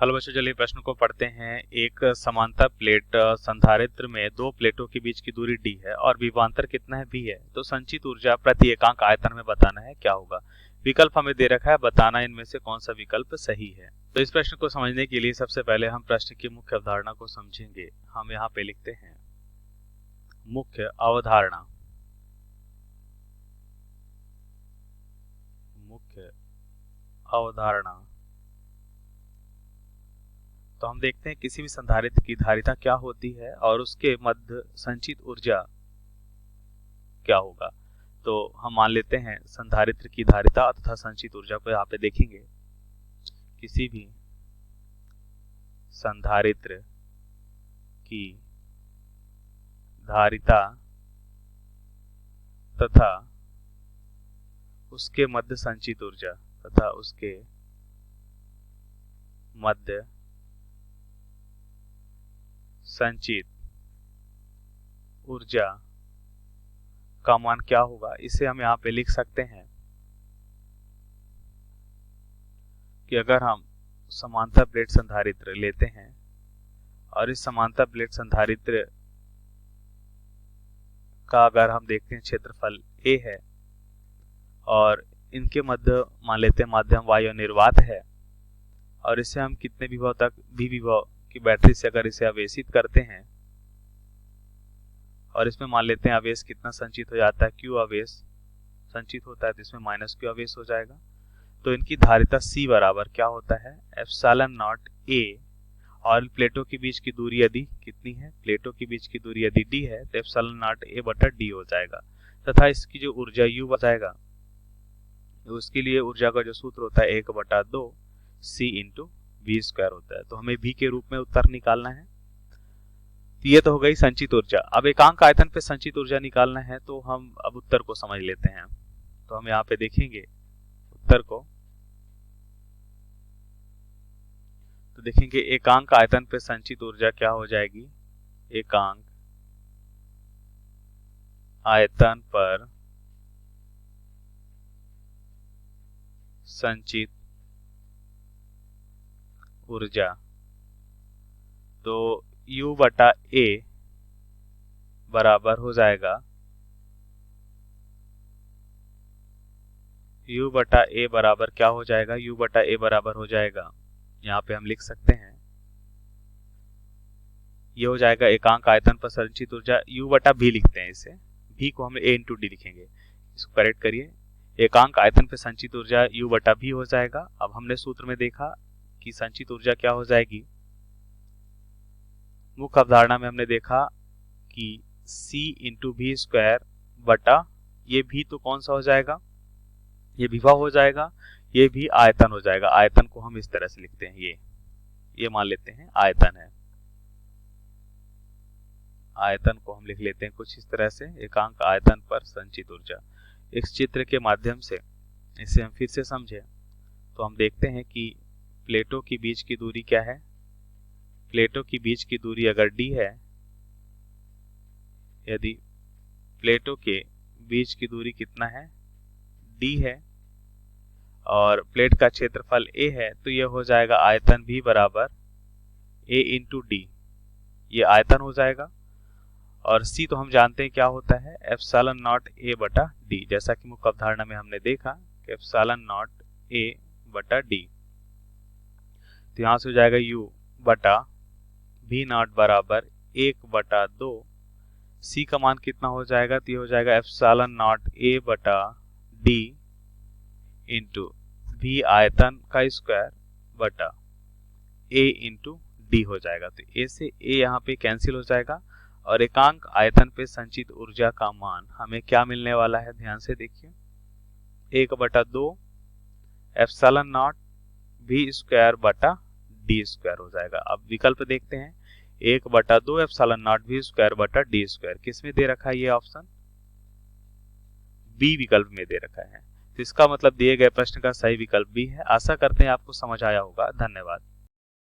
Hello बच्चों, चलिए प्रश्न को पढ़ते हैं। एक समांतर प्लेट संधारित्र में दो प्लेटों के बीच की दूरी d है और विभवांतर कितना है, v है। तो संचित ऊर्जा प्रति एकांक आयतन में बताना है, क्या होगा। विकल्प हमें दे रखा है, बताना इनमें से कौन सा विकल्प सही है। तो इस प्रश्न को समझने के लिए सबसे पहले हम प्रश्न की मुख्य अवधारणा को समझेंगे। हम यहाँ पे लिखते हैं मुख्य अवधारणा। मुख्य अवधारणा तो हम देखते हैं किसी भी संधारित्र की धारिता क्या होती है और उसके मध्य संचित ऊर्जा क्या होगा। तो हम मान लेते हैं संधारित्र की धारिता तथा संचित ऊर्जा को यहाँ पे देखेंगे। किसी भी संधारित्र की धारिता तथा उसके मध्य संचित ऊर्जा तथा उसके मध्य संचित ऊर्जा का मान क्या होगा, इसे हम यहाँ पे लिख सकते हैं कि अगर हम समांतर प्लेट संधारित्र लेते हैं और इस समांतर प्लेट संधारित्र का अगर हम देखते हैं क्षेत्रफल a है और इनके मध्य मान लेते हैं माध्यम वायु निर्वात है और इसे हम कितने विभव तक v विभव की बैटरी से अगर इसे आवेशित करते हैं और इसमें मान लेते हैं आवेश कितना संचित हो जाता है, q आवेश संचित होता है, तो इसमें माइनस q आवेश हो जाएगा। तो इनकी धारिता c बराबर क्या होता है, एप्सिलॉन नॉट a। और प्लेटों के बीच की दूरी यदि कितनी है, प्लेटों के बीच की दूरी यदि d है तो एप्सिलॉन नॉट a बटा d हो जाएगा। तथा इसकी जो ऊर्जा u बचाएगा, तो उसके लिए ऊर्जा का जो सूत्र होता है 1/2 c इंटू v स्क्वायर होता है। तो हमें v के रूप में उत्तर निकालना है। तो ये तो हो गई संचित ऊर्जा। अब एकांक आयतन पे संचित ऊर्जा निकालना है, तो हम अब उत्तर को समझ लेते हैं। तो हम यहाँ पे देखेंगे उत्तर को, तो देखेंगे एकांक आयतन पे संचित ऊर्जा क्या हो जाएगी। एकांक आयतन पर संचित ऊर्जा, तो u बटा a बराबर हो जाएगा, u बटा a बराबर क्या हो जाएगा, u बटा a बराबर हो जाएगा, यहाँ पे हम लिख सकते हैं ये हो जाएगा एकांक आयतन पर संचित ऊर्जा u बटा v लिखते हैं इसे, v को हम a इंटू डी लिखेंगे। इसको करेक्ट करिए, एकांक आयतन पर संचित ऊर्जा u बटा v हो जाएगा। अब हमने सूत्र में देखा कि संचित ऊर्जा क्या हो जाएगी, मुख्य अवधारणा में हमने देखा कि c इंटू वी स्क्वायर बटा ये v तो कौन सा हो जाएगा, ये विभव हो जाएगा, ये भी आयतन हो जाएगा। आयतन को हम इस तरह से लिखते हैं, ये मान लेते हैं आयतन है। आयतन को हम लिख लेते हैं कुछ इस तरह से, एकांक आयतन पर संचित ऊर्जा। इस चित्र के माध्यम से इसे हम फिर से समझें तो हम देखते हैं कि प्लेटों की बीच की दूरी क्या है। प्लेटों की बीच की दूरी अगर d है, यदि प्लेटों के बीच की दूरी कितना है, d है, और प्लेट का क्षेत्रफल a है, तो यह हो जाएगा आयतन v बराबर a इंटू डी, ये आयतन हो जाएगा। और c तो हम जानते हैं क्या होता है, एप्सिलॉन नॉट a बटा d, जैसा कि मुख्य अवधारणा में हमने देखा कि एप्सिलॉन नॉट a बटा d। तो यहाँ से हो जाएगा u बटा v नॉट बराबर 1/2, c का मान कितना हो जाएगा, तो ये हो जाएगा एप्सिलॉन नॉट a बटा d इंटू v आयतन का स्क्वायर बटा a इंटू डी हो जाएगा। तो a से a यहाँ पे कैंसिल हो जाएगा और एकांक आयतन पे संचित ऊर्जा का मान हमें क्या मिलने वाला है, ध्यान से देखिए, 1/2 एप्सिलॉन नॉट v स्क्वायर बटा डी स्क्वायर हो जाएगा। अब विकल्प देखते हैं, 1/2 एप्सिलॉन नॉट v स्क्वायर बटा डी स्क्वायर किस में दे रखा है, ये ऑप्शन बी विकल्प में दे रखा है। तो इसका मतलब दिए गए प्रश्न का सही विकल्प बी है। आशा करते हैं आपको समझ आया होगा। धन्यवाद।